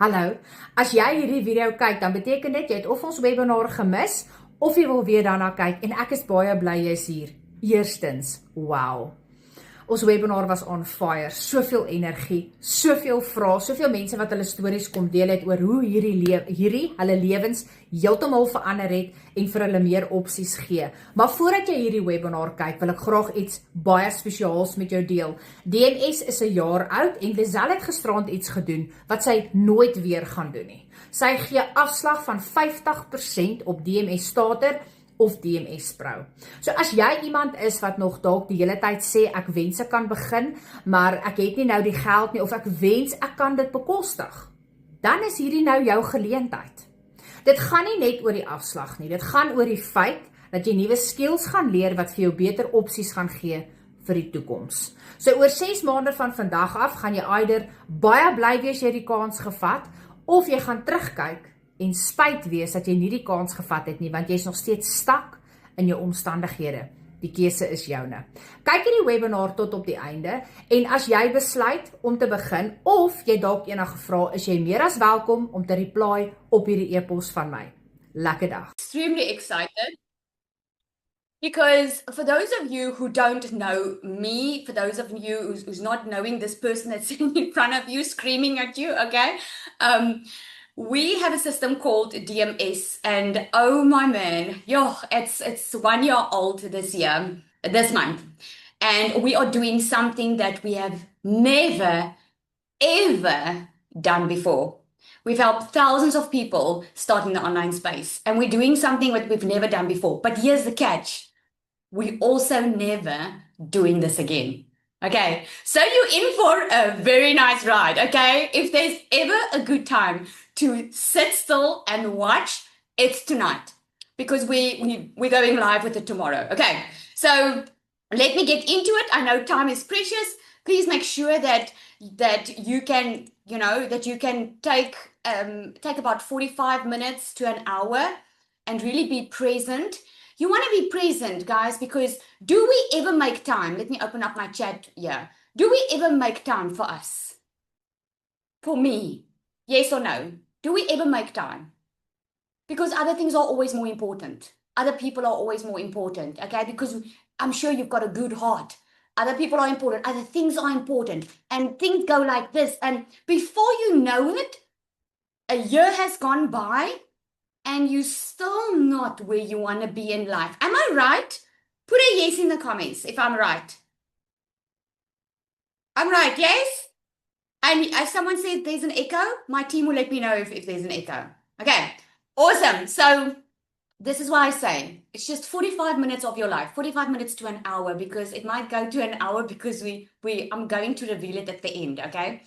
Hallo, as jy hierdie video kyk, dan beteken dit jy het of ons webinar gemis, of jy wil weer daarna kyk, en ek is baie bly jy is hier. Eerstens, wow. Ons webinar was on fire, soveel energie, soveel vrae, soveel mense wat hulle stories kom deel het oor hoe hierdie hulle lewens heeltemal verander het en vir hulle meer opsies gee. Maar voordat jy hierdie webinar kyk, wil ek graag iets baie spesiaals met jou deel. DMS is 'n jaar oud en Lisel het gisterand iets gedoen wat sy nooit weer gaan doen nie. Sy gee afslag van 50% op DMS Starter of DMS Pro. So as jy iemand is wat nog dalk die hele tyd sê ek wens ek kan begin, maar ek het nie nou die geld nie of ek wens ek kan dit bekostig, dan is hierdie nou jou geleentheid. Dit gaan nie net oor die afslag nie, dit gaan oor die feit dat jy nuwe skills gaan leer wat vir jou beter opsies gaan gee vir die toekoms. So oor 6 maande van vandag af gaan jy either baie bly wees jy die kans gevat of jy gaan terugkyk en spyt wees dat jy nie die kans gevat het nie, want jy is nog steeds stak in jou omstandighede. Die keuse is joune. Kyk hierdie webinar tot op die einde, en as jy besluit om te begin, of jy dalk enige vrae, is jy meer as welkom om te reply op hierdie e-pos van my. Lekker dag. Extremely excited because for those of you who don't know me, for those of you who's not knowing this person that's sitting in front of you screaming at you, okay? We have a system called DMS, and oh my man, it's 1 year old this month, and we are doing something that we have never ever done before. We've helped thousands of people start in the online space, and we're doing something that we've never done before. But here's the catch: we also never doing this again. Okay, so you're in for a very nice ride, okay? If there's ever a good time to sit still and watch, it's tonight, because we're going live with it tomorrow. Okay, so let me get into it. I know time is precious. Please make sure that you can, that you can take about 45 minutes to an hour and really be present. You want to be present, guys, because do we ever make time? Let me open up my chat here. Do we ever make time for us? For me? Yes or no? Do we ever make time? Because other things are always more important. Other people are always more important, okay? Because I'm sure you've got a good heart. Other people are important. Other things are important. And things go like this. And before you know it, a year has gone by, and you're still not where you want to be in life. Am I right? Put a yes in the comments if I'm right. I'm right, yes? And if someone says there's an echo, my team will let me know if there's an echo. Okay, awesome. So this is why I say it's just 45 minutes of your life, 45 minutes to an hour, because it might go to an hour because I'm going to reveal it at the end, okay?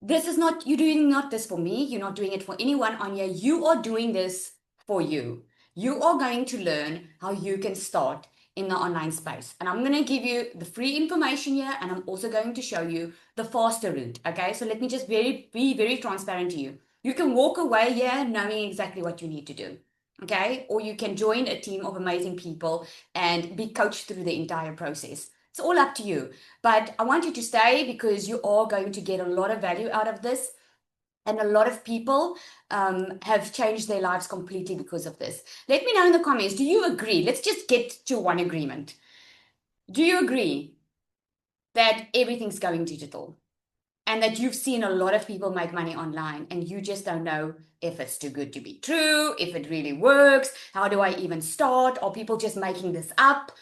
This is not, you're doing not this for me. You're not doing it for anyone on here. You are doing this for you. You are going to learn how you can start in the online space. And I'm going to give you the free information here, and I'm also going to show you the faster route. Okay, so let me just be very transparent to you. You can walk away here knowing exactly what you need to do. Okay, or you can join a team of amazing people and be coached through the entire process. It's all up to you, but I want you to stay because you are going to get a lot of value out of this, and a lot of people have changed their lives completely because of this. Let me know in the comments, do you agree? Let's just get to one agreement. Do you agree that everything's going digital and that you've seen a lot of people make money online and you just don't know if it's too good to be true, if it really works, how do I even start? Are people just making this up?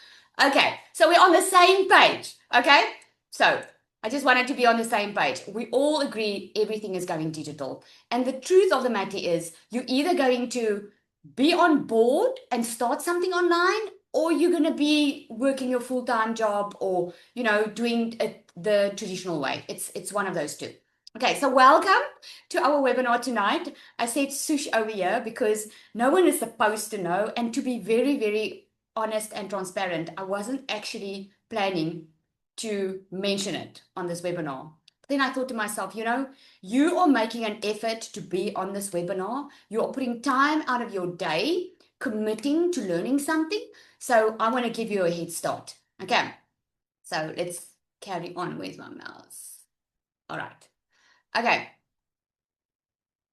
Okay, so we're on the same page, okay? So I just wanted to be on the same page. We all agree everything is going digital. And the truth of the matter is you're either going to be on board and start something online, or you're going to be working your full-time job or, doing it the traditional way. It's one of those two. Okay, so welcome to our webinar tonight. I said sush over here because no one is supposed to know. And to be very, very honest and transparent, I wasn't actually planning to mention it on this webinar. But then I thought to myself, you are making an effort to be on this webinar. You are putting time out of your day, committing to learning something. So I want to give you a head start. Okay, so let's carry on. Where's my mouse? All right. Okay.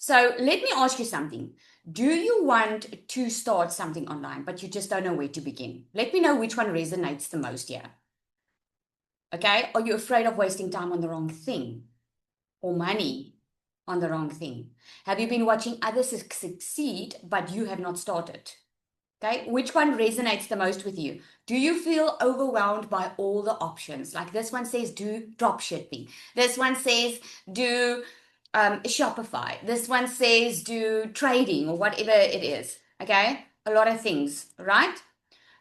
So let me ask you something. Do you want to start something online, but you just don't know where to begin? Let me know which one resonates the most here. Okay? Are you afraid of wasting time on the wrong thing or money on the wrong thing? Have you been watching others succeed, but you have not started? Okay, which one resonates the most with you? Do you feel overwhelmed by all the options? Like this one says do drop shipping. This one says do Shopify. This one says do trading or whatever it is. Okay, a lot of things, right?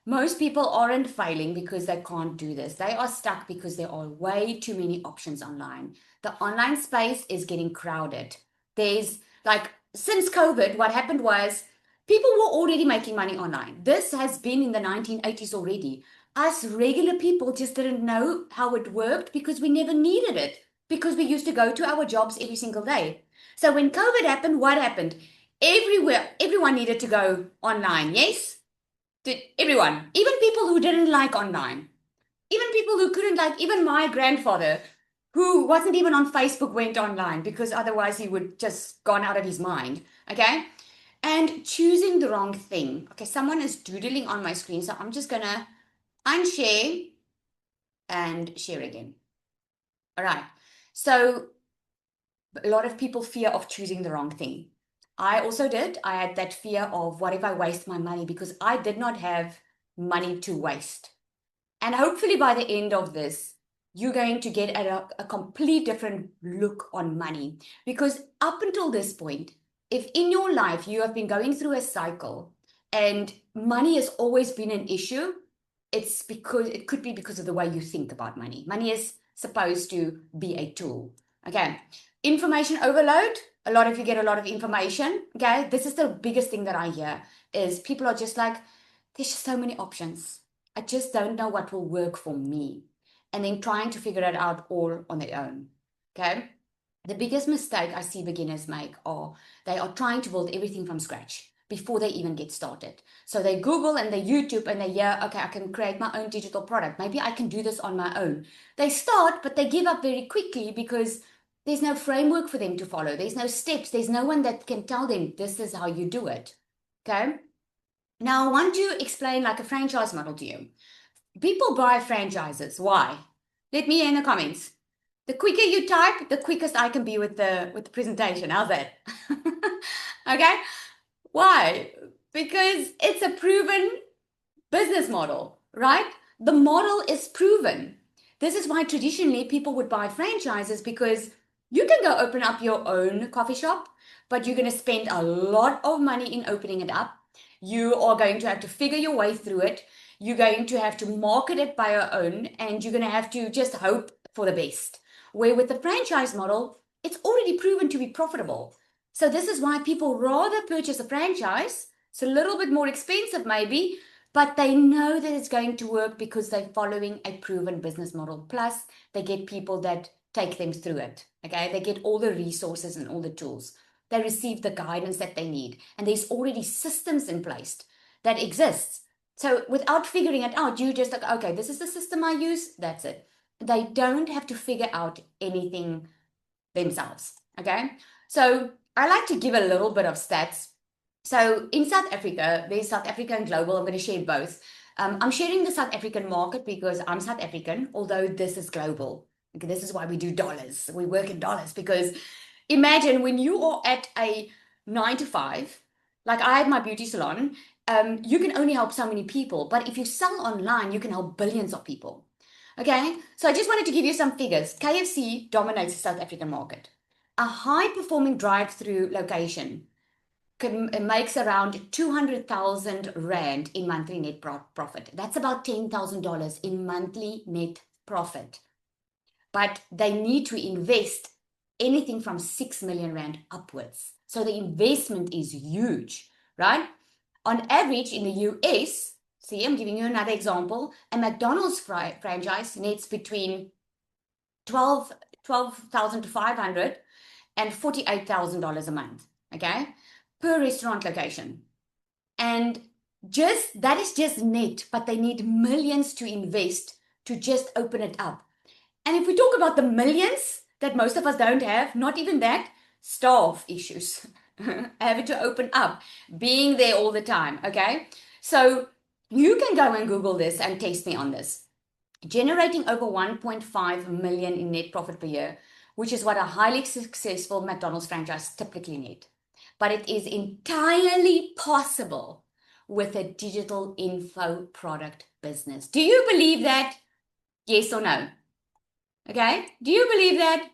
Most people aren't failing because they can't do this. They are stuck because there are way too many options online. The online space is getting crowded. There's like, since COVID, what happened was people were already making money online. This has been in the 1980s already. Us regular people just didn't know how it worked because we never needed it, because we used to go to our jobs every single day. So when COVID happened, what happened? Everywhere, everyone needed to go online, yes? Everyone, even people who didn't like online, even people who couldn't, like even my grandfather, who wasn't even on Facebook, went online because otherwise he would just gone out of his mind. Okay. And choosing the wrong thing. Okay, someone is doodling on my screen, so I'm just gonna unshare and share again. All right. So a lot of people fear of choosing the wrong thing. I also did. I had that fear of what if I waste my money, because I did not have money to waste. And hopefully by the end of this, you're going to get a complete different look on money. Because up until this point, if in your life you have been going through a cycle and money has always been an issue, it's because it could be because of the way you think about money. Money is supposed to be a tool. Okay. Information overload. A lot of you get a lot of information. Okay. This is the biggest thing that I hear is people are just like, there's just so many options. I just don't know what will work for me. And then trying to figure it out all on their own. Okay. The biggest mistake I see beginners make are they are trying to build everything from scratch before they even get started. So they Google and they YouTube and they hear, okay, I can create my own digital product. Maybe I can do this on my own. They start, but they give up very quickly because there's no framework for them to follow. There's no steps. There's no one that can tell them this is how you do it. Okay. Now I want to explain like a franchise model to you. People buy franchises. Why? Let me hear in the comments. The quicker you type, the quickest I can be with the presentation. How's that? Okay. Why? Because it's a proven business model, right? The model is proven. This is why traditionally people would buy franchises, because you can go open up your own coffee shop, but you're going to spend a lot of money in opening it up. You are going to have to figure your way through it. You're going to have to market it by your own, and you're going to have to just hope for the best. Where with the franchise model, it's already proven to be profitable. So this is why people rather purchase a franchise. It's a little bit more expensive maybe, but they know that it's going to work because they're following a proven business model. Plus, they get people that take them through it. Okay, they get all the resources and all the tools. They receive the guidance that they need, and there's already systems in place that exists. So without figuring it out, you just like, okay, this is the system I use. That's it. They don't have to figure out anything themselves. Okay, so I like to give a little bit of stats. So in South Africa, there's South Africa and global. I'm going to share both. I'm sharing the South African market because I'm South African, although this is global. Okay, this is why we do dollars. We work in dollars because imagine when you are at a 9 to 5, like I had my beauty salon, you can only help so many people. But if you sell online, you can help billions of people. Okay, so I just wanted to give you some figures. KFC dominates the South African market. A high-performing drive-through location makes around 200,000 Rand in monthly net profit. That's about $10,000 in monthly net profit. But they need to invest anything from 6 million Rand upwards. So the investment is huge, right? On average in the US, see, I'm giving you another example, a McDonald's franchise nets between 12,500 and $48,000 a month, okay, per restaurant location. And just that is just net, but they need millions to invest to just open it up. And if we talk about the millions that most of us don't have, not even that, staff issues, having to open up, being there all the time, okay? So you can go and Google this and test me on this. Generating over 1.5 million in net profit per year, which is what a highly successful McDonald's franchise typically need. But it is entirely possible with a digital info product business. Do you believe that? Yes or no? Okay, do you believe that?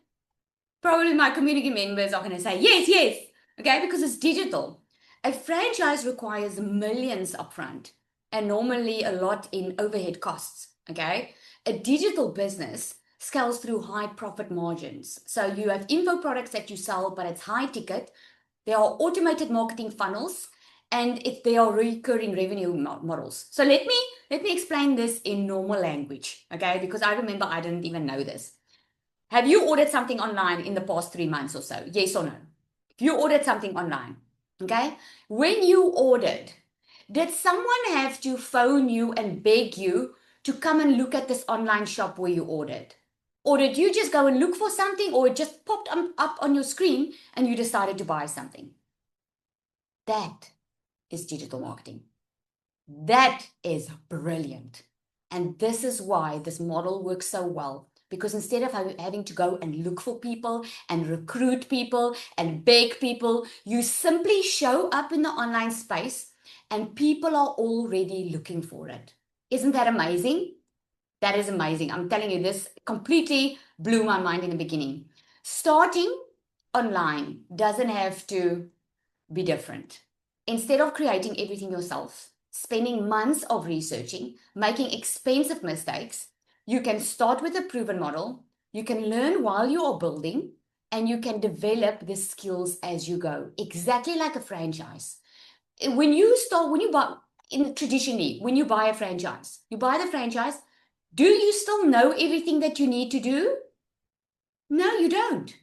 Probably my community members are going to say yes, yes, okay, because it's digital. A franchise requires millions upfront and normally a lot in overhead costs, okay? A digital business scales through high profit margins. So you have info products that you sell, but it's high ticket. There are automated marketing funnels, and they are recurring revenue models. So let me explain this in normal language, okay? Because I remember I didn't even know this. Have you ordered something online in the past 3 months or so? Yes or no? If you ordered something online, okay? When you ordered, did someone have to phone you and beg you to come and look at this online shop where you ordered? Or did you just go and look for something, or it just popped up on your screen and you decided to buy something? That is digital marketing. That is brilliant. And this is why this model works so well. Because instead of having to go and look for people and recruit people and beg people, you simply show up in the online space and people are already looking for it. Isn't that amazing? That is amazing. I'm telling you, this completely blew my mind in the beginning. Starting online doesn't have to be different. Instead of creating everything yourself, spending months of researching, making expensive mistakes, you can start with a proven model, you can learn while you are building, and you can develop the skills as you go, exactly like a franchise. When you buy a franchise, you buy the franchise, do you still know everything that you need to do? No, you don't.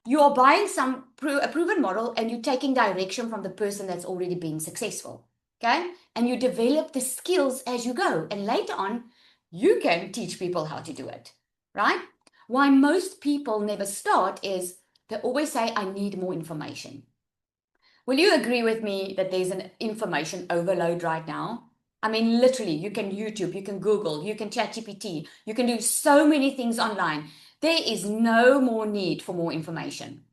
You are buying a proven model and you're taking direction from the person that's already been successful, okay? And you develop the skills as you go. And later on, you can teach people how to do it, right? Why most people never start is they always say, I need more information. Will you agree with me that there's an information overload right now? I mean, literally, you can YouTube, you can Google, you can ChatGPT, you can do so many things online. There is no more need for more information.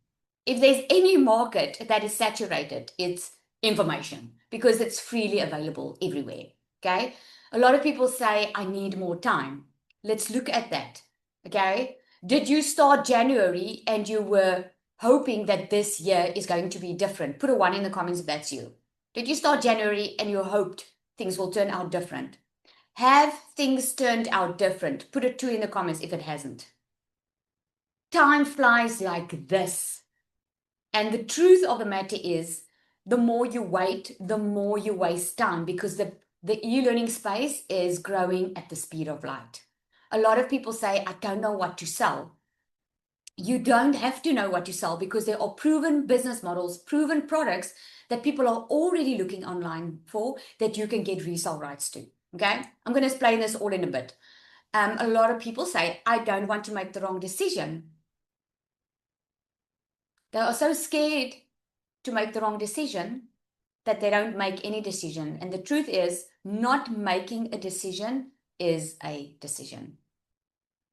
If there's any market that is saturated, it's information because it's freely available everywhere, okay? A lot of people say, I need more time. Let's look at that, okay? Did you start January and you were hoping that this year is going to be different? Put a 1 in the comments if that's you. Did you start January and you hoped things will turn out different? Have things turned out different? Put a 2 in the comments if it hasn't. Time flies like this. And the truth of the matter is, the more you wait, the more you waste time because the e-learning space is growing at the speed of light. A lot of people say, I don't know what to sell. You don't have to know what to sell because there are proven business models, proven products that people are already looking online for that you can get resale rights to. Okay, I'm going to explain this all in a bit. A lot of people say, I don't want to make the wrong decision. They are so scared to make the wrong decision that they don't make any decision. And the truth is, not making a decision is a decision.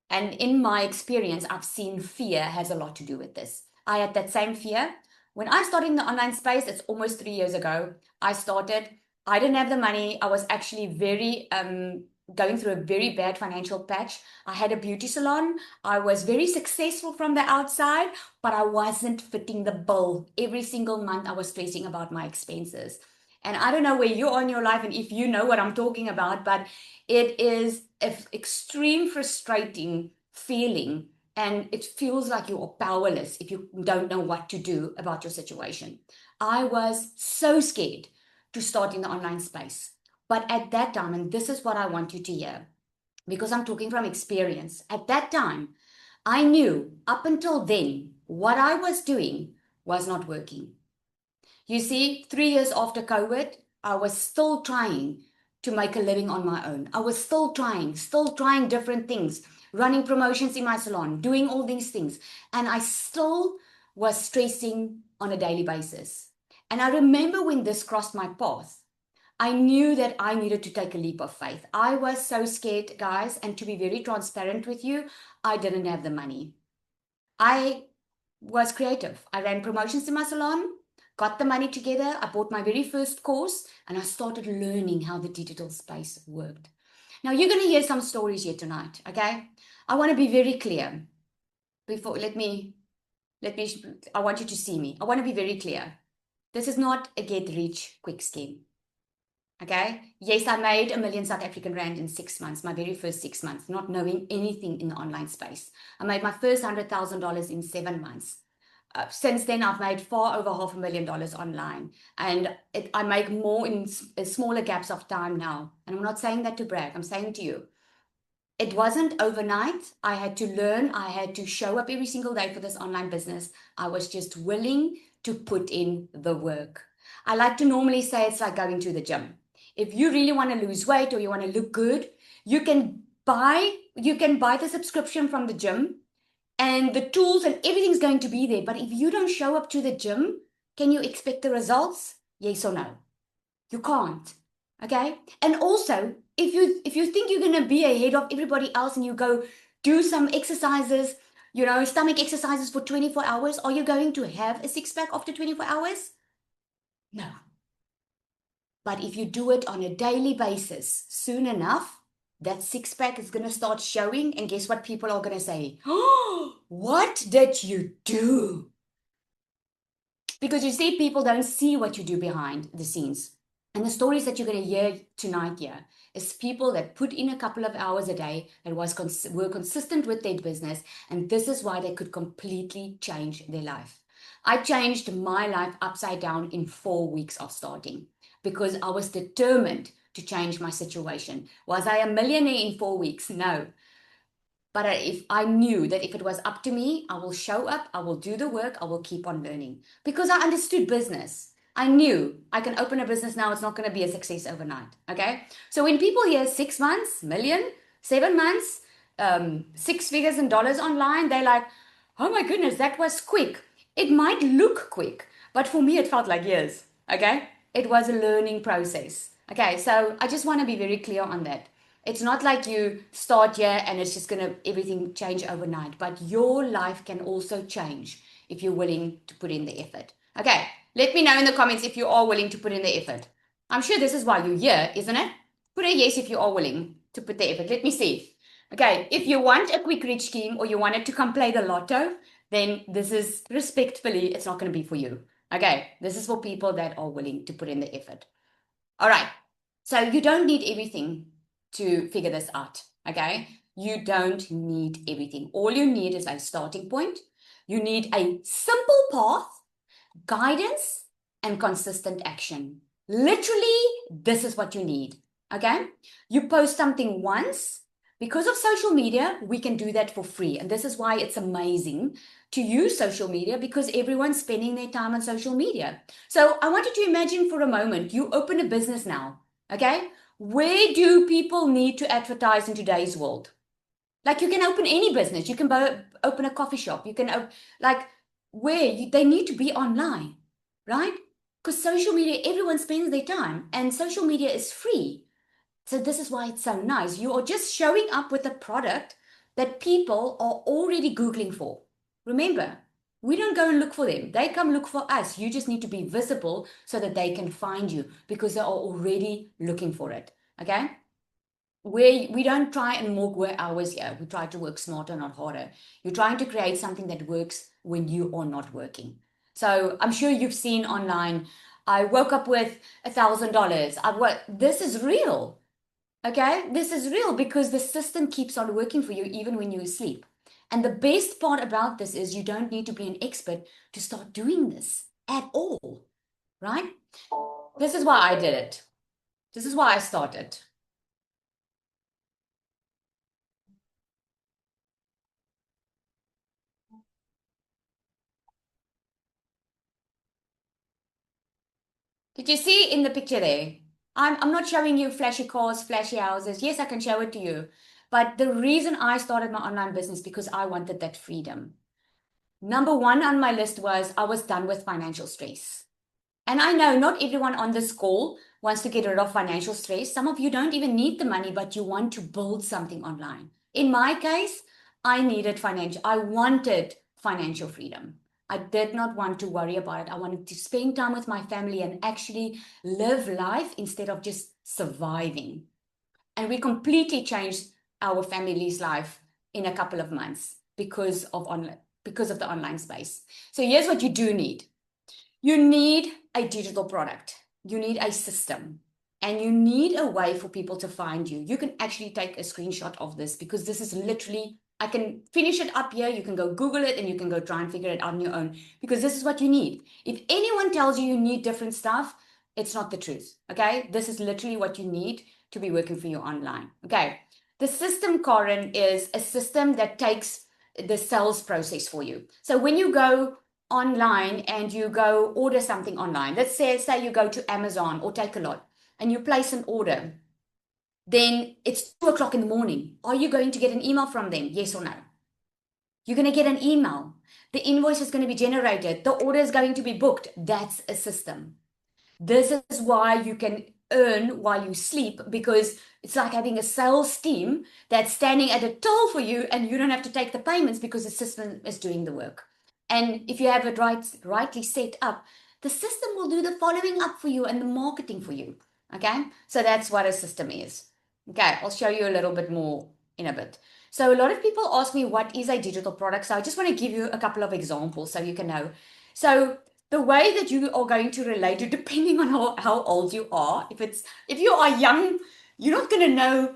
And in my experience, I've seen fear has a lot to do with this. I had that same fear. When I started in the online space, it's almost 3 years ago, I didn't have the money. I was actually going through a very bad financial patch. I had a beauty salon. I was very successful from the outside, but I wasn't fitting the bill. Every single month, I was stressing about my expenses. And I don't know where you are in your life and if you know what I'm talking about, but it is an extreme frustrating feeling. And it feels like you are powerless if you don't know what to do about your situation. I was so scared to start in the online space. But at that time, and this is what I want you to hear, because I'm talking from experience, at that time, I knew up until then, what I was doing was not working. You see, 3 years after COVID, I was still trying to make a living on my own. I was still trying different things, running promotions in my salon, doing all these things. And I still was stressing on a daily basis. And I remember when this crossed my path, I knew that I needed to take a leap of faith. I was so scared, guys, and to be very transparent with you, I didn't have the money. I was creative. I ran promotions in my salon, got the money together, I bought my very first course, and I started learning how the digital space worked. Now, you're going to hear some stories here tonight, okay? I want to be very clear. I want you to see me. I want to be very clear. This is not a get rich quick scheme. Okay. Yes, I made R1 million South African rand in 6 months, my very first 6 months, not knowing anything in the online space. I made my first $100,000 in 7 months. Since then, I've made far over $500,000 online, and I make more in smaller gaps of time now. And I'm not saying that to brag. I'm saying to you, it wasn't overnight. I had to learn. I had to show up every single day for this online business. I was just willing to put in the work. I like to normally say it's like going to the gym. If you really want to lose weight or you want to look good, you can buy the subscription from the gym, and the tools and everything's going to be there. But if you don't show up to the gym, can you expect the results? Yes or no? You can't. Okay? And also, if you think you're going to be ahead of everybody else and you go do some exercises, stomach exercises for 24 hours, are you going to have a six-pack after 24 hours? No. But if you do it on a daily basis, soon enough, that six-pack is going to start showing. And guess what people are going to say? Oh, what did you do? Because you see, people don't see what you do behind the scenes. And the stories that you're going to hear tonight here is people that put in a couple of hours a day and were consistent with their business. And this is why they could completely change their life. I changed my life upside down in 4 weeks of starting, because I was determined to change my situation. Was I a millionaire in 4 weeks? No. But if I knew that if it was up to me, I will show up, I will do the work, I will keep on learning. Because I understood business. I knew I can open a business now, it's not going to be a success overnight. Okay? So when people hear 6 months, million, 7 months, 6 figures in dollars online, they're like, oh my goodness, that was quick. It might look quick, but for me, it felt like years. Okay? It was a learning process. Okay, so I just want to be very clear on that. It's not like you start here and it's just going to everything change overnight, but your life can also change if you're willing to put in the effort. Okay, let me know in the comments if you are willing to put in the effort. I'm sure this is why you're here, isn't it? Put a yes if you are willing to put the effort. Let me see. Okay, if you want a quick rich scheme or you wanted to come play the lotto, then this is respectfully, it's not going to be for you. Okay, this is for people that are willing to put in the effort. All right, so you don't need everything to figure this out, okay? You don't need everything. All you need is a starting point. You need a simple path, guidance, and consistent action. Literally, this is what you need, okay? You post something once. Because of social media, we can do that for free. And this is why it's amazing to use social media, because everyone's spending their time on social media. So I want you to imagine for a moment, you open a business now, okay? Where do people need to advertise in today's world? Like, you can open any business. You can open a coffee shop. You can, they need to be online, right? Because social media, everyone spends their time, and social media is free. So this is why it's so nice. You are just showing up with a product that people are already Googling for. Remember, we don't go and look for them. They come look for us. You just need to be visible so that they can find you, because they are already looking for it. Okay? We don't try and work hours here. We try to work smarter, not harder. You're trying to create something that works when you are not working. So I'm sure you've seen online, I woke up with $1,000. This is real. Okay, this is real, because the system keeps on working for you even when you're asleep. And the best part about this is you don't need to be an expert to start doing this at all, right? This is why I did it. This is why I started. Did you see in the picture there? I'm not showing you flashy cars, flashy houses. Yes, I can show it to you. But the reason I started my online business, because I wanted that freedom. Number one on my list was I was done with financial stress. And I know not everyone on this call wants to get rid of financial stress. Some of you don't even need the money, but you want to build something online. In my case, I wanted financial freedom. I did not want to worry about it. I wanted to spend time with my family and actually live life instead of just surviving. And we completely changed our family's life in a couple of months because of the online space. So here's what you do need. You need a digital product. You need a system. And you need a way for people to find you. You can actually take a screenshot of this because this is literally, I can finish it up here. You can go Google it and you can go try and figure it out on your own because this is what you need. If anyone tells you you need different stuff, it's not the truth. Okay. This is literally what you need to be working for you online. Okay. The system, Karen, is a system that takes the sales process for you. So when you go online and you go order something online, let's say you go to Amazon or Takealot and you place an order, then it's 2:00 in the morning. Are you going to get an email from them? Yes or no? You're going to get an email. The invoice is going to be generated. The order is going to be booked. That's a system. This is why you can earn while you sleep, because it's like having a sales team that's standing at a till for you and you don't have to take the payments because the system is doing the work. And if you have it rightly set up, the system will do the following up for you and the marketing for you. Okay, so that's what a system is. Okay, I'll show you a little bit more in a bit. So a lot of people ask me, what is a digital product? So I just want to give you a couple of examples so you can know. So the way that you are going to relate to, depending on how old you are, if you are young, you're not going to know,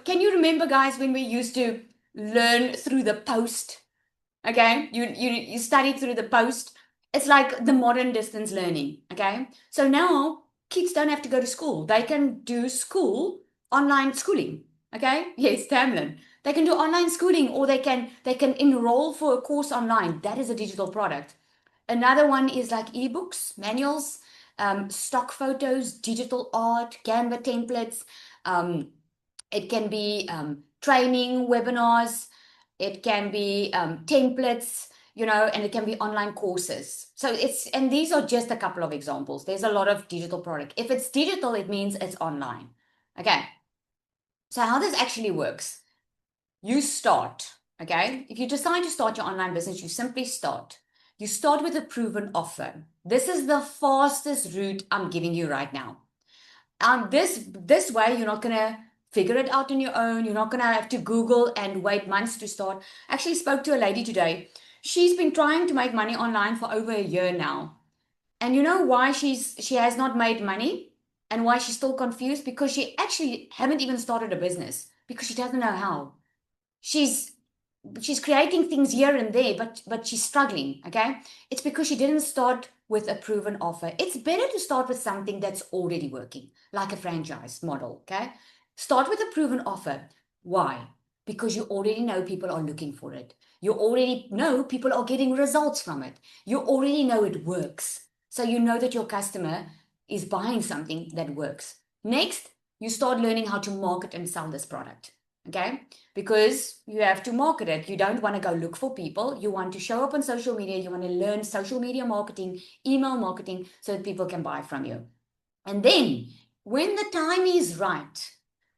can you remember, guys, when we used to learn through the post? Okay, you study through the post. It's like the modern distance learning. Okay, so now kids don't have to go to school. They can do online schooling. Okay, yes, Tamlin. They can do online schooling, or they can enroll for a course online. That is a digital product. Another one is like ebooks, manuals, stock photos, digital art, Canva templates. It can be training webinars. It can be templates, and it can be online courses. And these are just a couple of examples. There's a lot of digital product. If it's digital, it means it's online. Okay. So how this actually works, you start, okay? If you decide to start your online business, you simply start. You start with a proven offer. This is the fastest route I'm giving you right now. This way, you're not going to figure it out on your own. You're not going to have to Google and wait months to start. I actually spoke to a lady today. She's been trying to make money online for over a year now. And you know why she has not made money and why she's still confused? Because she actually haven't even started a business because she doesn't know how. She's creating things here and there, but she's struggling. Okay, it's because she didn't start with a proven offer. It's better to start with something that's already working, like a franchise model. Okay, start with a proven offer. Why? Because you already know people are looking for it. You already know people are getting results from it. You already know it works. So you know that your customer is buying something that works. Next, you start learning how to market and sell this product. Okay, because you have to market it. You don't want to go look for people. You want to show up on social media. You want to learn social media marketing, email marketing, so that people can buy from you. And then when the time is right,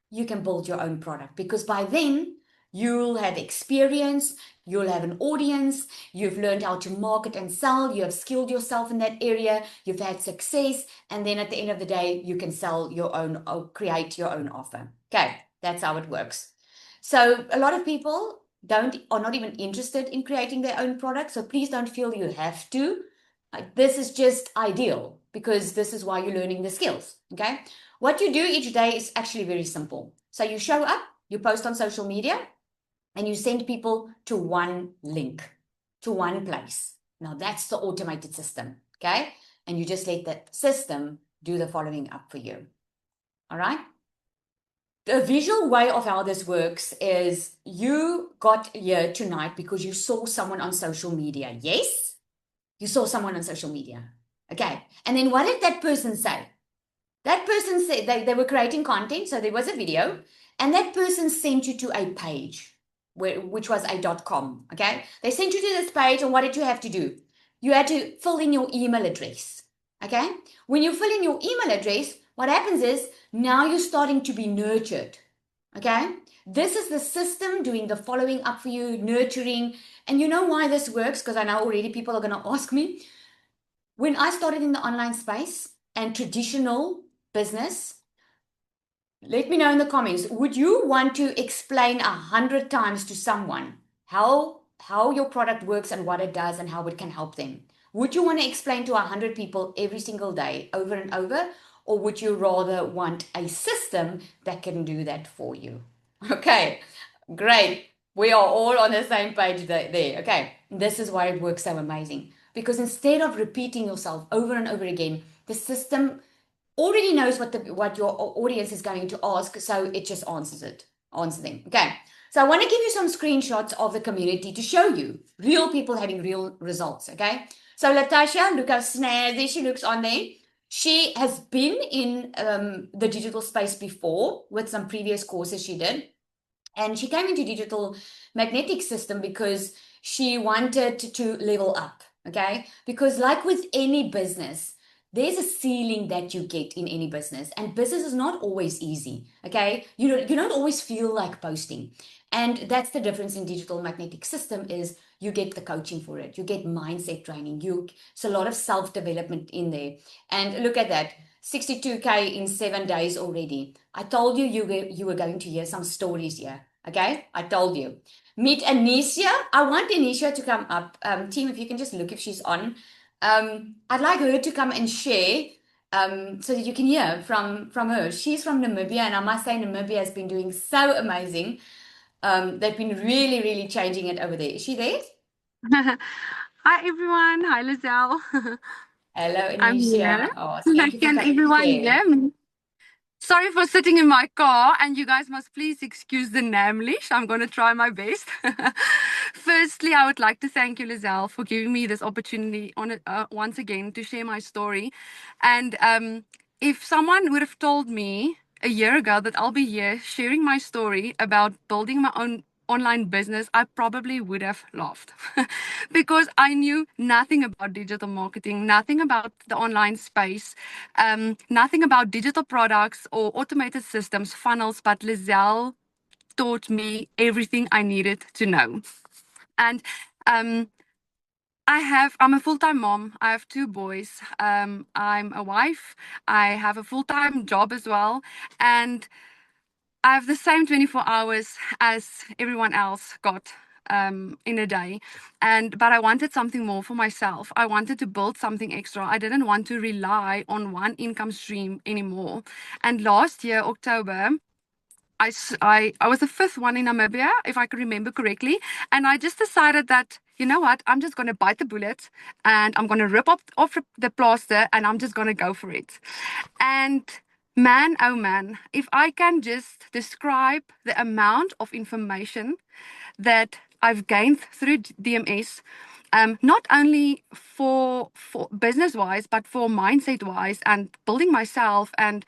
you can build your own product, because by then you'll have experience, you'll have an audience, you've learned how to market and sell, you have skilled yourself in that area, you've had success, and then at the end of the day, you can sell your own, or create your own offer. Okay, that's how it works. So a lot of people are not even interested in creating their own product. So please don't feel you have to. This is just ideal because this is why you're learning the skills. Okay. What you do each day is actually very simple. So you show up, you post on social media, and you send people to one link, to one place. Now that's the automated system. Okay. And you just let that system do the following up for you. All right. The visual way of how this works is you got here tonight because you saw someone on social media. Yes? You saw someone on social media. Okay. And then what did that person say? That person said they were creating content. So there was a video, and that person sent you to a page. which was a .com. Okay, they sent you to this page, and what did you have to do? You had to fill in your email address. Okay, when you fill in your email address, what happens is now you're starting to be nurtured. Okay, this is the system doing the following up for you, nurturing. And you know why this works? Because I know already people are going to ask me. When I started in the online space and traditional business, let me know in the comments. Would you want to explain 100 times to someone how your product works and what it does and how it can help them? Would you want to explain to 100 people every single day over and over? Or would you rather want a system that can do that for you? Okay, great. We are all on the same page there. Okay, this is why it works so amazing. Because instead of repeating yourself over and over again, the system already knows what your audience is going to ask, so it just answers them. Okay, so I want to give you some screenshots of the community to show you real people having real results. Okay, so Latasha, look how snazzy she looks on there. She has been in the digital space before with some previous courses she did, and she came into digital magnetic system because she wanted to level up. Okay, because like with any business, there's a ceiling that you get in any business, and business is not always easy. Okay, you don't always feel like posting, and that's the difference in digital magnetic system is you get the coaching for it, you get mindset training, it's a lot of self-development in there. And look at that, 62K in 7 days already. I told you you were going to hear some stories here. Okay, I told you. Meet Anisha. I want Anisha to come up. Team, if you can just look if she's on. I'd like her to come and share so that you can hear from her. She's from Namibia, and I must say Namibia has been doing so amazing. They've been really, really changing it over there. Is she there? Hi everyone. Hi Lizelle. Hello, I'm here. Anisha. Oh, thank you for Can coming to everyone share. hear me? Sorry for sitting in my car, and you guys must please excuse the Namlish. I'm going to try my best. Firstly, I would like to thank you, Lizelle, for giving me this opportunity once again to share my story. And if someone would have told me a year ago that I'll be here sharing my story about building my own online business, I probably would have laughed because I knew nothing about digital marketing, nothing about the online space, nothing about digital products or automated systems, funnels, but Lizelle taught me everything I needed to know. And I'm a full-time mom. I have 2 boys. I'm a wife. I have a full-time job as well. And I have the same 24 hours as everyone else got in a day. But I wanted something more for myself. I wanted to build something extra. I didn't want to rely on one income stream anymore. And last year, October, I was the 5th one in Namibia, if I can remember correctly. And I just decided that, you know what, I'm just going to bite the bullet and I'm going to rip off the plaster and I'm just going to go for it. And man, oh man, if I can just describe the amount of information that I've gained through DMS, not only for business wise, but for mindset wise and building myself and,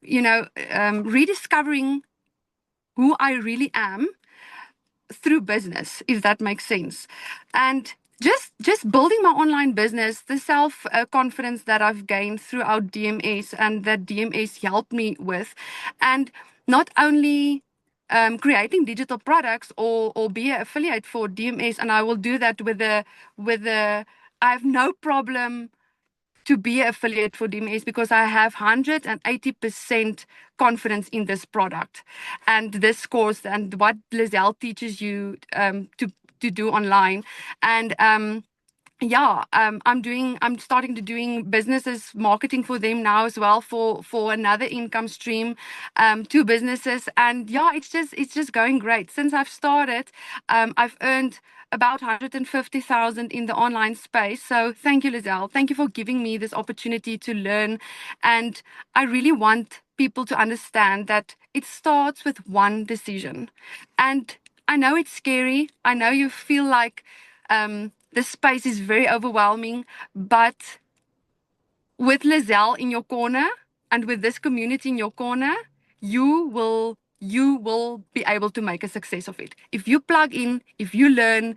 rediscovering who I really am through business, if that makes sense. And just building my online business, the self confidence that I've gained throughout DMS and that DMS helped me with, and not only creating digital products or be an affiliate for DMS, and I will do that with the I have no problem to be an affiliate for DMS because I have 180% confidence in this product and this course and what Lizelle teaches you to do online. And I'm starting to doing businesses marketing for them now as well for another income stream, 2 businesses. And yeah, it's just going great. Since I've started, I've earned about 150,000 in the online space. So thank you, Lizelle. Thank you for giving me this opportunity to learn. And I really want people to understand that it starts with one decision. And I know it's scary. I know you feel like the space is very overwhelming, but with Lizelle in your corner and with this community in your corner, you will you will be able to make a success of it. If you plug in, if you learn,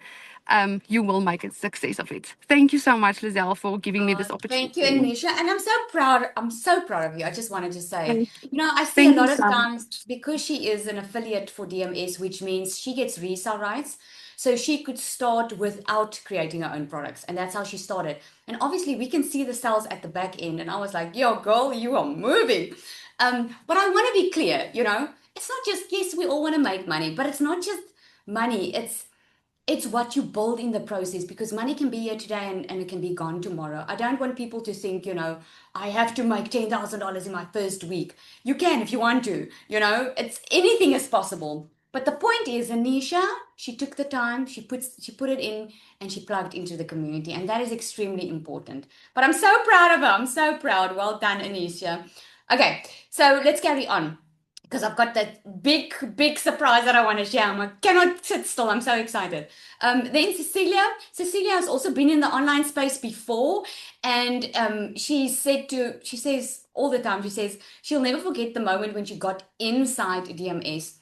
you will make a success of it. Thank you so much, Lizelle, for giving me this Thank you, opportunity. Anisha. And I'm so proud. I'm so proud of you. I just wanted to say, Thank you know, I see a thank you lot of so much. times because she is an affiliate for DMS, which means she gets resale rights. So she could start without creating her own products. And that's how she started. And obviously we can see the sales at the back end. And I was like, yo, girl, you are moving. But I want to be clear, you know, it's not just, yes, we all want to make money, but it's not just money. It's what you build in the process, because money can be here today and it can be gone tomorrow. I don't want people to think, you know, I have to make $10,000 in my first week. You can if you want to, you know, it's anything is possible. But the point is, Anisha, she took the time, she put it in and she plugged into the community. And that is extremely important. But I'm so proud of her. I'm so proud. Well done, Anisha. Okay, so let's carry on, because I've got that big surprise that I want to share. I cannot sit still. I'm so excited. Then Cecilia has also been in the online space before, and she says all the time, she says she'll never forget the moment when she got inside DMS.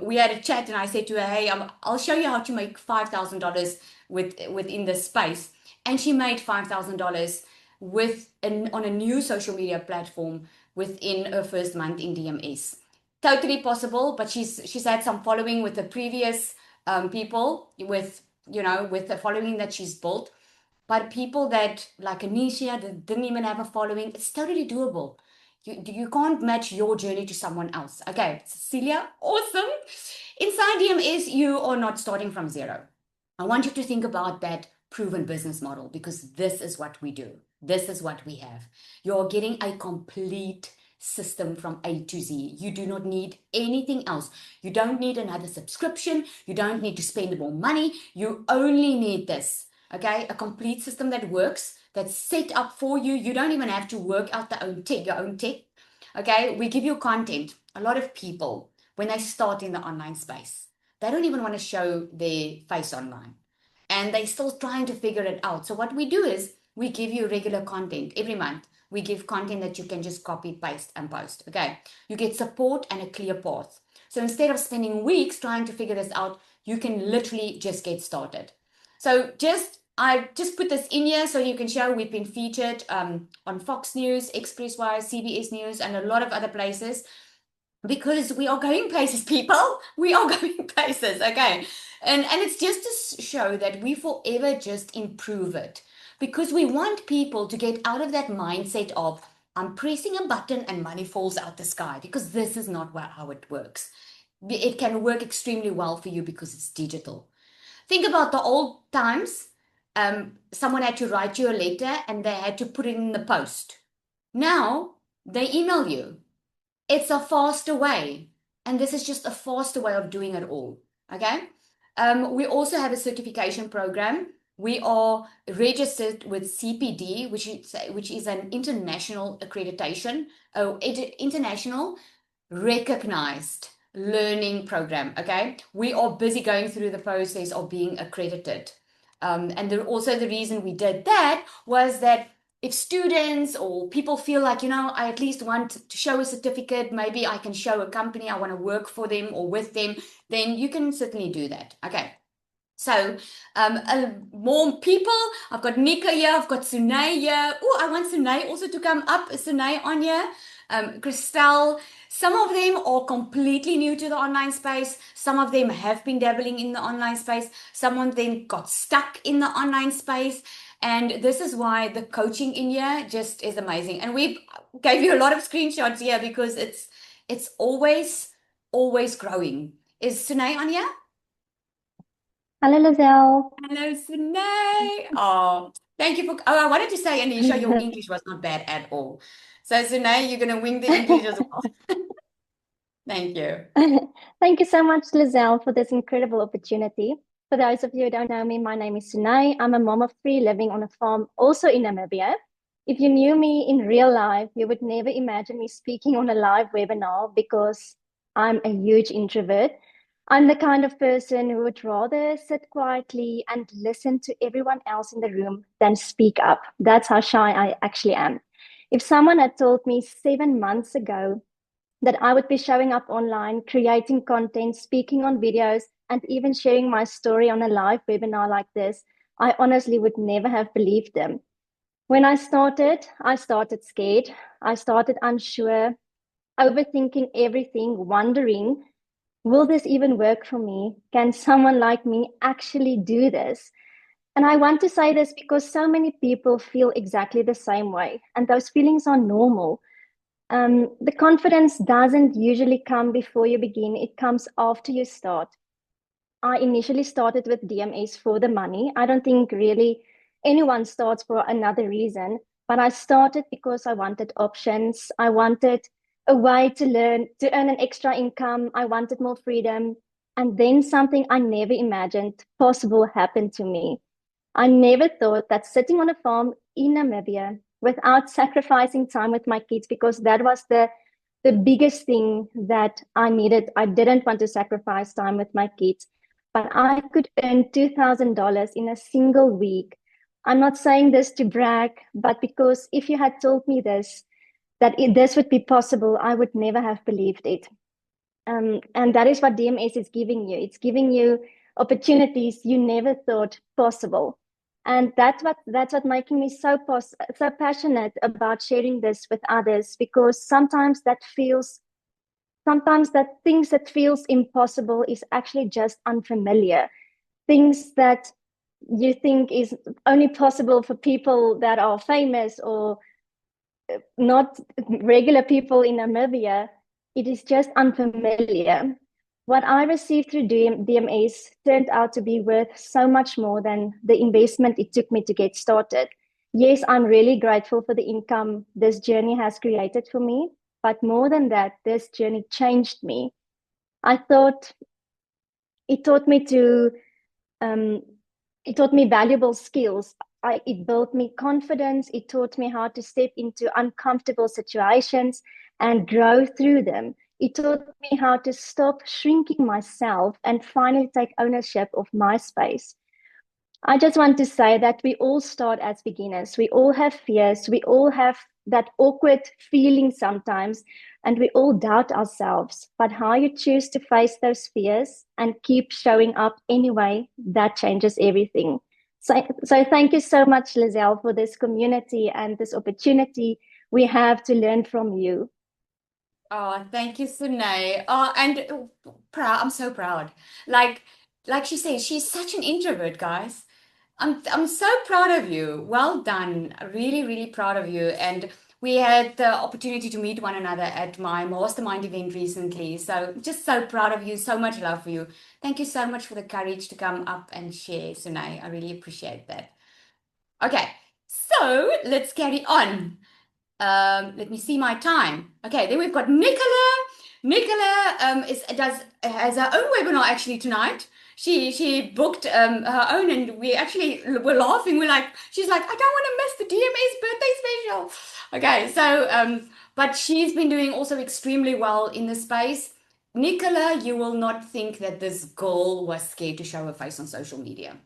We had a chat, and I said to her, "Hey, I'll show you how to make $5,000 within this space," and she made $5,000 on a new social media platform within her first month in DMS. Totally possible, but she's had some following with the previous people with the following that she's built. But people that like Anisha that didn't even have a following, it's totally doable. You can't match your journey to someone else. Okay, Cecilia, awesome. Inside DMS, you are not starting from zero. I want you to think about that proven business model, because this is what we do. This is what we have. You're getting a complete system from A to Z. You do not need anything else. You don't need another subscription. You don't need to spend more money. You only need this. Okay, a complete system that works, that's set up for you. You don't even have to work out your own tech. Okay, we give you content. A lot of people, when they start in the online space, they don't even want to show their face online, and they're still trying to figure it out. So what we do is we give you regular content every month. We give content that you can just copy, paste, and post. Okay, you get support and a clear path. So instead of spending weeks trying to figure this out, you can literally just get started. So I just put this in here so you can show we've been featured on Fox News, Expresswire, CBS News, and a lot of other places, because we are going places, people. We are going places, okay? And it's just to show that we forever just improve it, because we want people to get out of that mindset of I'm pressing a button and money falls out the sky, because this is not how it works. It can work extremely well for you because it's digital. Think about the old times. Someone had to write you a letter and they had to put it in the post. Now they email you. It's a faster way. And this is just a faster way of doing it all. Okay. We also have a certification program. We are registered with CPD, which is an international accreditation, international recognized learning program. Okay. We are busy going through the process of being accredited. And also the reason we did that was that if students or people feel like, I at least want to show a certificate, maybe I can show a company I want to work for them or with them, then you can certainly do that. Okay. So more people. I've got Nika here. I've got Sunay here. Oh, I want Sunay also to come up. Is Sunay on here? Christelle. Some of them are completely new to the online space. Some of them have been dabbling in the online space. Some of them got stuck in the online space. And this is why the coaching in here just is amazing. And we gave you a lot of screenshots here because it's always growing. Is Sunay on here? Hello, Lizelle. Hello, Sunay. Oh, thank you for. Oh, I wanted to say, Anisha, your English was not bad at all. So, Sunay, you're going to wing the English as well. Thank you. Thank you so much, Lizelle, for this incredible opportunity. For those of you who don't know me, my name is Sunay. I'm a mom of 3 living on a farm, also in Namibia. If you knew me in real life, you would never imagine me speaking on a live webinar because I'm a huge introvert. I'm the kind of person who would rather sit quietly and listen to everyone else in the room than speak up. That's how shy I actually am. If someone had told me 7 months ago that I would be showing up online, creating content, speaking on videos, and even sharing my story on a live webinar like this, I honestly would never have believed them. When I started scared. I started unsure, overthinking everything, wondering, will this even work for me? Can someone like me actually do this? And I want to say this because so many people feel exactly the same way, and those feelings are normal. The confidence doesn't usually come before you begin, it comes after you start. I initially started with DMS for the money. I don't think really anyone starts for another reason, but I started because I wanted options. I wanted a way to learn, to earn an extra income. I wanted more freedom. And then something I never imagined possible happened to me. I never thought that sitting on a farm in Namibia without sacrificing time with my kids, because that was the biggest thing that I needed. I didn't want to sacrifice time with my kids, but I could earn $2,000 in a single week. I'm not saying this to brag, but because if you had told me this, this would be possible, I would never have believed it. And that is what DMS is giving you. It's giving you opportunities you never thought possible. And that's what making me so passionate about sharing this with others, because sometimes that things that feels impossible is actually just unfamiliar. Things that you think is only possible for people that are famous or not regular people in Namibia, it is just unfamiliar. What I received through DMS turned out to be worth so much more than the investment it took me to get started. Yes, I'm really grateful for the income this journey has created for me, but more than that, this journey changed me. I thought it taught me to um, it taught me valuable skills. It built me confidence. It taught me how to step into uncomfortable situations and grow through them. It taught me how to stop shrinking myself and finally take ownership of my space. I just want to say that we all start as beginners. We all have fears. We all have that awkward feeling sometimes, and we all doubt ourselves. But how you choose to face those fears and keep showing up anyway, that changes everything. So thank you so much, Lizelle, for this community and this opportunity we have to learn from you. Oh, thank you, Sunay. Oh, and proud. I'm so proud. Like she says, she's such an introvert, guys. I'm so proud of you. Well done. Really, really proud of you. And we had the opportunity to meet one another at my mastermind event recently. So just so proud of you. So much love for you. Thank you so much for the courage to come up and share, Sunay. I really appreciate that. Okay, so let's carry on. Let me see my time. Okay, then we've got Nicola. Nicola has her own webinar actually tonight. She booked her own, and we actually were laughing. She's like, I don't want to miss the DMS birthday special. Okay, so but she's been doing also extremely well in the space. Nicola, you will not think that this girl was scared to show her face on social media.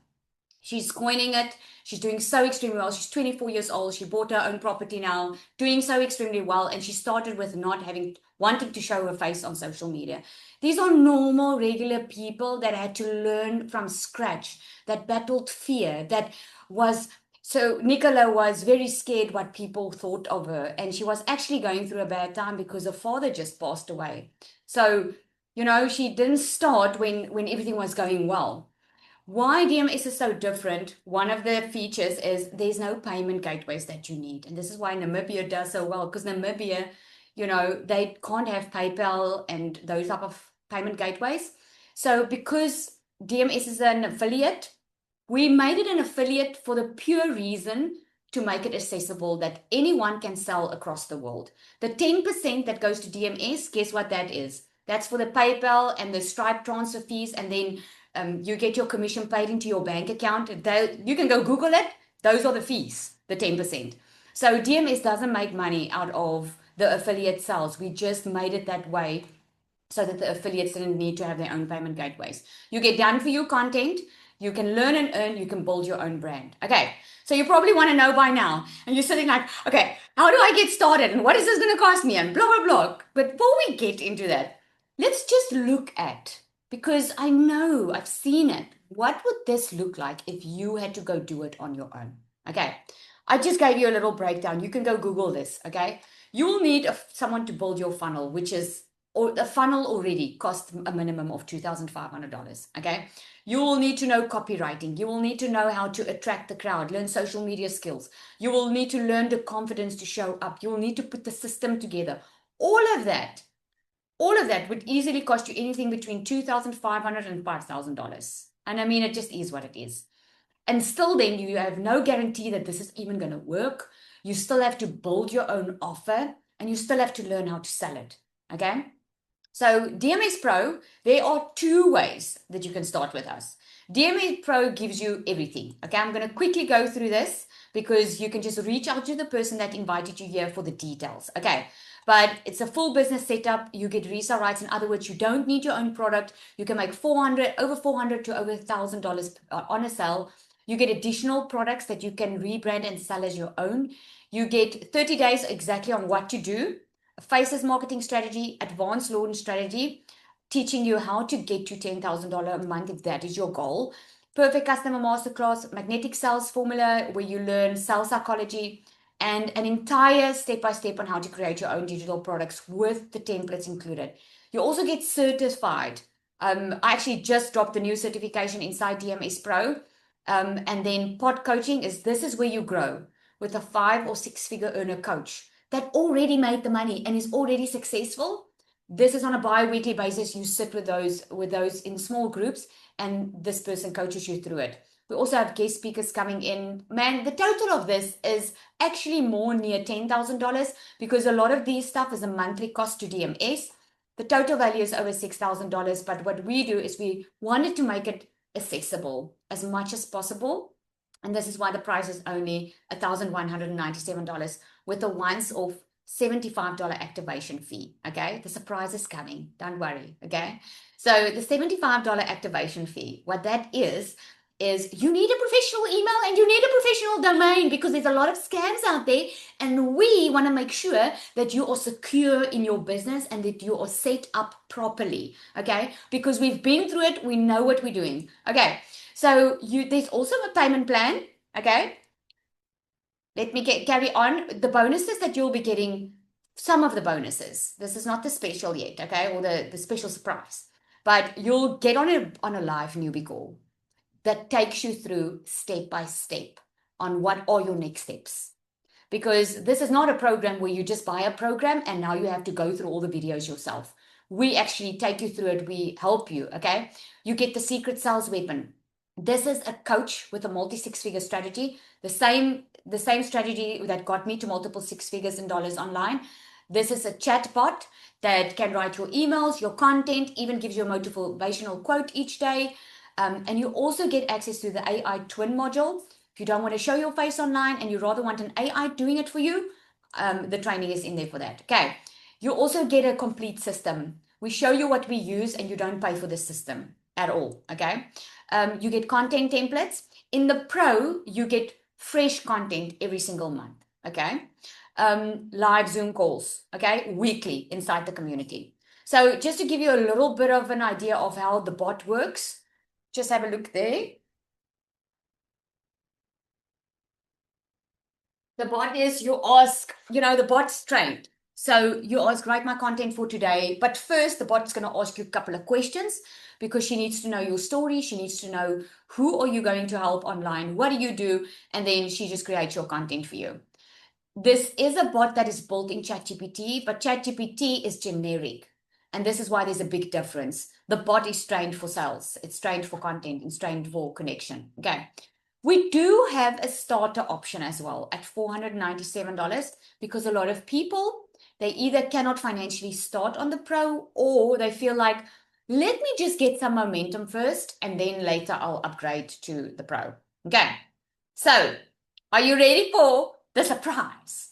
She's coining it. She's doing so extremely well. She's 24 years old. She bought her own property now, doing so extremely well. And she started with not wanting to show her face on social media. These are normal, regular people that had to learn from scratch, that battled fear, so Nicola was very scared what people thought of her. And she was actually going through a bad time because her father just passed away. So, she didn't start when everything was going well. Why DMS is so different, one of the features is there's no payment gateways that you need. And this is why Namibia does so well, because Namibia, they can't have PayPal and those type of payment gateways. So because DMS is an affiliate, we made it an affiliate for the pure reason to make it accessible that anyone can sell across the world. The 10% that goes to DMS, guess what that is? That's for the PayPal and the Stripe transfer fees, and then you get your commission paid into your bank account. You can go Google it. Those are the fees, the 10%. So DMS doesn't make money out of the affiliate sales. We just made it that way so that the affiliates didn't need to have their own payment gateways. You get done for your content. You can learn and earn, you can build your own brand. Okay, so you probably want to know by now, and you're sitting like, okay, how do I get started? And what is this going to cost me? And blah, blah, blah. But before we get into that, let's just look at, because I know I've seen it. What would this look like if you had to go do it on your own? Okay, I just gave you a little breakdown. You can go Google this, okay? You will need someone to build your funnel, which is, or a funnel already costs a minimum of $2,500, okay? You will need to know copywriting. You will need to know how to attract the crowd, learn social media skills. You will need to learn the confidence to show up. You will need to put the system together. All of that would easily cost you anything between $2,500 and $5,000. And I mean, it just is what it is. And still then you have no guarantee that this is even going to work. You still have to build your own offer, and you still have to learn how to sell it, okay? So DMS Pro, there are two ways that you can start with us. DMS Pro gives you everything, okay? I'm going to quickly go through this because you can just reach out to the person that invited you here for the details, okay? But it's a full business setup. You get resale rights. In other words, you don't need your own product. You can make over $400 to over $1,000 on a sale. You get additional products that you can rebrand and sell as your own. You get 30 days exactly on what to do, a faceless marketing strategy, advanced launch strategy, teaching you how to get to $10,000 a month if that is your goal. Perfect customer masterclass, magnetic sales formula where you learn sales psychology, and an entire step-by-step on how to create your own digital products with the templates included. You also get certified. I actually just dropped the new certification inside DMS Pro. And then pod coaching this is where you grow with a 5 or 6 figure earner coach that already made the money and is already successful. This is on a bi-weekly basis. You sit with those in small groups, and this person coaches you through it. We also have guest speakers coming in. Man, the total of this is actually more near $10,000 because a lot of these stuff is a monthly cost to DMS. The total value is over $6,000. But what we do is we wanted to make it accessible as much as possible. And this is why the price is only $1,197 with a once-off $75 activation fee, okay? The surprise is coming, don't worry, okay? So the $75 activation fee, what that is you need a professional email and you need a professional domain because there's a lot of scams out there, and we want to make sure that you are secure in your business and that you are set up properly, okay? Because we've been through it, we know what we're doing, okay? So there's also a payment plan, okay? Let me carry on. The bonuses that you'll be getting, some of the bonuses. This is not the special yet, okay? Or the special surprise. But you'll get on a live newbie call that takes you through step by step on what are your next steps. Because this is not a program where you just buy a program and now you have to go through all the videos yourself. We actually take you through it. We help you, okay? You get the secret sales weapon. This is a coach with a multi-6-figure strategy. The same strategy that got me to multiple 6 figures in dollars online. This is a chat bot that can write your emails, your content, even gives you a motivational quote each day. And you also get access to the AI twin module. If you don't want to show your face online and you rather want an AI doing it for you, the training is in there for that. Okay. You also get a complete system. We show you what we use and you don't pay for the system at all. Okay. You get content templates. In the Pro, you get fresh content every single month. Okay. Live Zoom calls. Okay. Weekly inside the community. So just to give you a little bit of an idea of how the bot works, just have a look there. The bot is, you ask, the bot's trained. So you ask, write my content for today. But first, the bot's going to ask you a couple of questions because she needs to know your story. She needs to know who are you going to help online? What do you do? And then she just creates your content for you. This is a bot that is built in ChatGPT, but ChatGPT is generic. And this is why there's a big difference. The bot is trained for sales. It's trained for content. It's trained for connection. Okay. We do have a starter option as well at $497 because a lot of people, they either cannot financially start on the Pro or they feel like, let me just get some momentum first and then later I'll upgrade to the Pro. Okay. So are you ready for the surprise?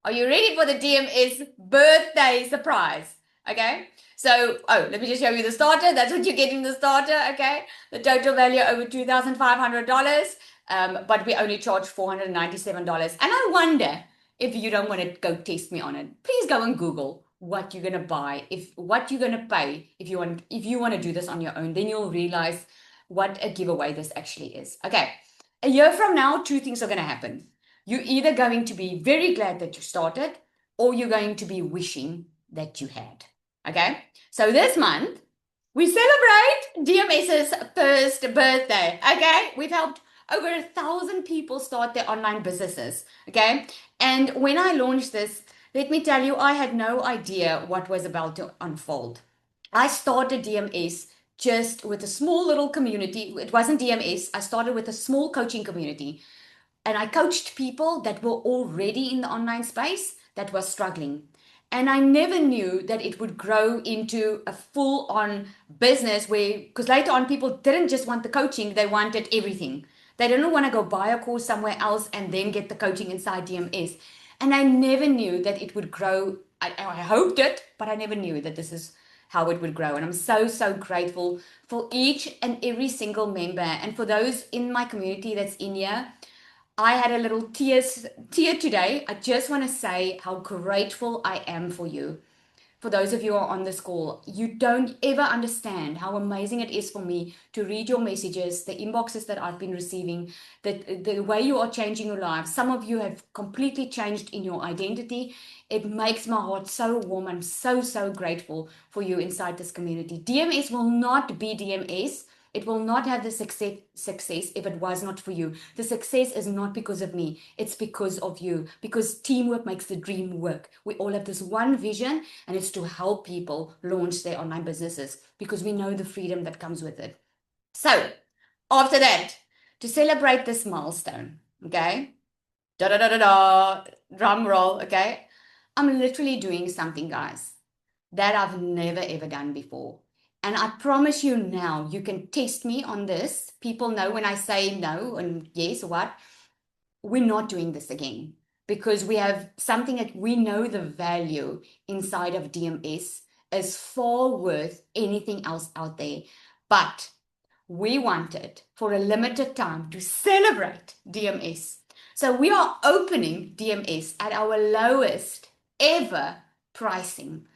Are you ready for the DMS birthday surprise? Okay. So, let me just show you the starter. That's what you get in the starter. Okay. The total value over $2,500. But we only charge $497. And I wonder if you don't want to go test me on it, please go and Google what you're gonna buy, what you're gonna pay if you want to do this on your own. Then you'll realize what a giveaway this actually is. Okay. A year from now, two things are gonna happen. You're either going to be very glad that you started, or you're going to be wishing that you had. Okay. So this month we celebrate DMS's first birthday. Okay. We've helped over 1,000 people start their online businesses. Okay. And when I launched this, let me tell you, I had no idea what was about to unfold. I started DMS just with a small little community. It wasn't DMS. I started with a small coaching community. And I coached people that were already in the online space that was struggling. And I never knew that it would grow into a full-on business because later on people didn't just want the coaching, they wanted everything. They didn't want to go buy a course somewhere else and then get the coaching inside DMS. And I never knew that it would grow. I hoped it, but I never knew that this is how it would grow. And I'm so, so grateful for each and every single member. And for those in my community that's in here, I had a little tear today. I just want to say how grateful I am for you. For those of you who are on this call, you don't ever understand how amazing it is for me to read your messages, the inboxes that I've been receiving, the way you are changing your lives. Some of you have completely changed in your identity. It makes my heart so warm. I'm so, so grateful for you inside this community. DMS will not be DMS. It will not have the success if it was not for you. The success is not because of me. It's because of you. Because teamwork makes the dream work. We all have this one vision, and it's to help people launch their online businesses because we know the freedom that comes with it. So, after that, to celebrate this milestone, okay? Drum roll, okay? I'm literally doing something, guys, that I've never ever done before. And I promise you now, you can test me on this. People know when I say no and yes or what. We're not doing this again because we have something that we know the value inside of DMS is far worth anything else out there. But we wanted for a limited time to celebrate DMS. So we are opening DMS at our lowest ever pricing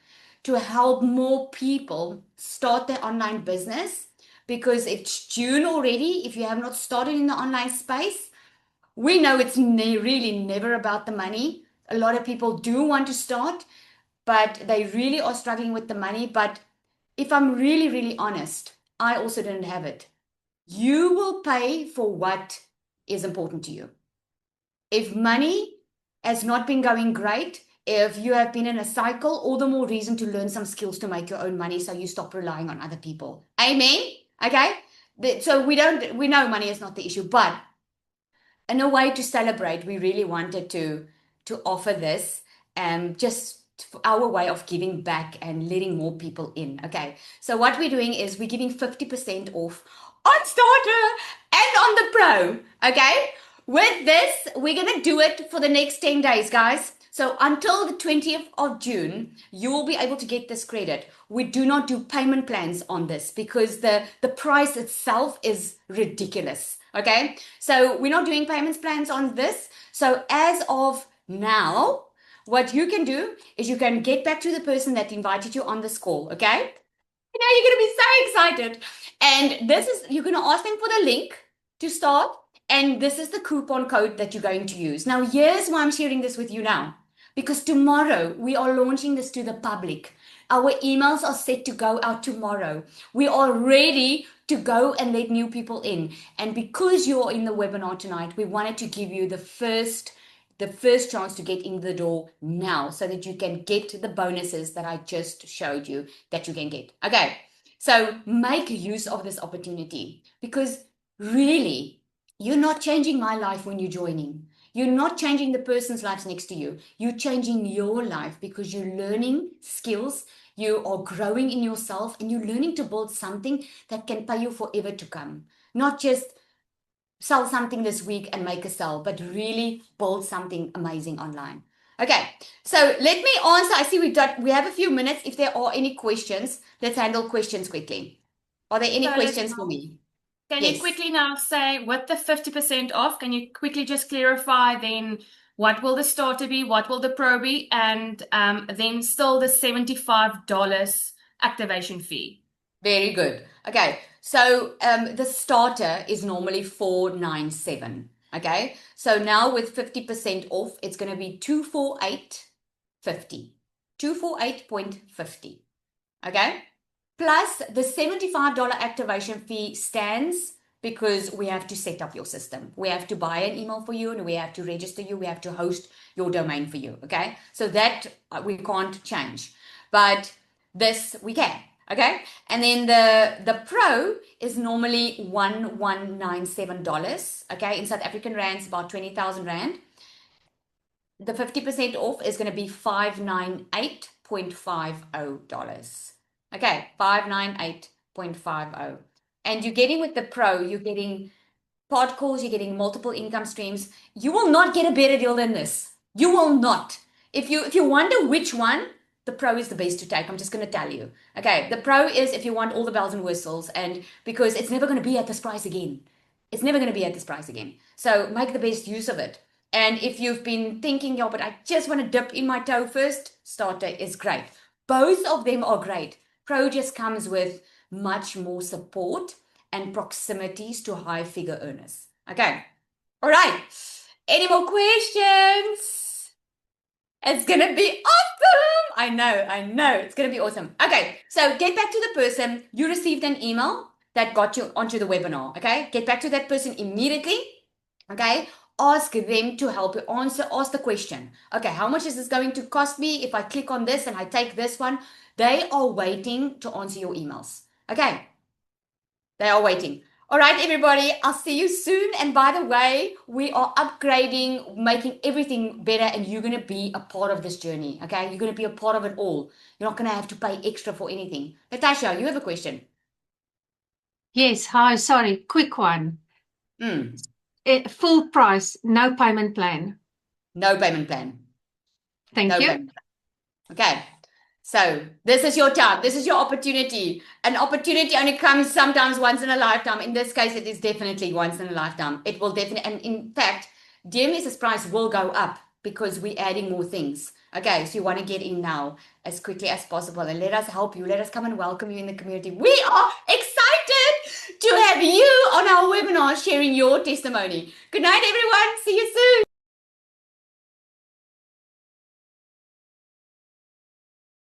to help more people start their online business, because it's June already. If you have not started in the online space, we know it's really never about the money. A lot of people do want to start, but they really are struggling with the money. But if I'm really, really honest, I also didn't have it. You will pay for what is important to you. If money has not been going great, if you have been in a cycle, all the more reason to learn some skills to make your own money so you stop relying on other people. Amen? Okay? So we know money is not the issue, but in a way to celebrate, we really wanted to offer this, just our way of giving back and letting more people in. Okay, so what we're doing is we're giving 50% off on starter and on the pro. Okay, with this, we're gonna do it for the next 10 days, guys. So until the 20th of June, you will be able to get this credit. We do not do payment plans on this because the price itself is ridiculous. Okay, so we're not doing payments plans on this. So as of now, what you can do is you can get back to the person that invited you on this call. Okay, now you're going to be so excited. And this is, you're going to ask them for the link to start. And this is the coupon code that you're going to use. Now, here's why I'm sharing this with you now. Because tomorrow we are launching this to the public. Our emails are set to go out tomorrow. We are ready to go and let new people in. And because you're in the webinar tonight, we wanted to give you the first chance to get in the door now so that you can get the bonuses that I just showed you that you can get. Okay, so make use of this opportunity because really, you're not changing my life when you're joining. You're not changing the person's lives next to you. You're changing your life because you're learning skills, you are growing in yourself, and you're learning to build something that can pay you forever to come. Not just sell something this week and make a sale, but really build something amazing online. Okay, so let me answer. I see we have a few minutes. If there are any questions, let's handle questions quickly. Are there any So questions for Lizelle, me? can Yes. you quickly now say, with the 50% off, can you quickly just clarify then what will the starter be, what will the pro be, and then still the $75 activation fee? Very good. Okay, so the starter is normally $497. Okay, so now with 50% off, it's going to be $248.50. $248.50. Okay, plus the $75 activation fee stands because we have to set up your system. We have to buy an email for you and we have to register you. We have to host your domain for you. Okay, so that we can't change, but this we can. Okay, and then the pro is normally $1197. Okay, in South African rands, about 20,000 rand. The 50% off is going to be $598.50. Okay, $598.50. And you're getting with the pro, you're getting pod calls, you're getting multiple income streams. You will not get a better deal than this. You will not. If you wonder which one, the pro is the best to take. I'm just going to tell you. Okay, the pro is if you want all the bells and whistles, and because it's never going to be at this price again. It's never going to be at this price again. So make the best use of it. And if you've been thinking, yeah, but I just want to dip in my toe first, starter is great. Both of them are great. Pro just comes with much more support and proximities to high figure earners. Okay. All right. Any more questions? It's going to be awesome. I know. It's going to be awesome. Okay. So get back to the person. You received an email that got you onto the webinar. Okay. Get back to that person immediately. Okay. Ask them to help you answer. Ask the question. Okay. How much is this going to cost me if I click on this and I take this one? They are waiting to answer your emails. Okay. They are waiting. All right, everybody, I'll see you soon. And by the way, we are upgrading, making everything better, and you're going to be a part of this journey, okay? You're going to be a part of it all. You're not going to have to pay extra for anything. Natasha, you have a question? Yes, hi, sorry, quick one. Full price, no payment plan. No payment plan. Thank you. Payment plan. Okay. So this is your time. This is your opportunity. An opportunity only comes sometimes once in a lifetime. In this case, it is definitely once in a lifetime. It will definitely, and in fact, DMS's price will go up because we're adding more things. Okay, so you want to get in now as quickly as possible and let us help you. Let us come and welcome you in the community. We are excited to have you on our webinar sharing your testimony. Good night, everyone. See you soon.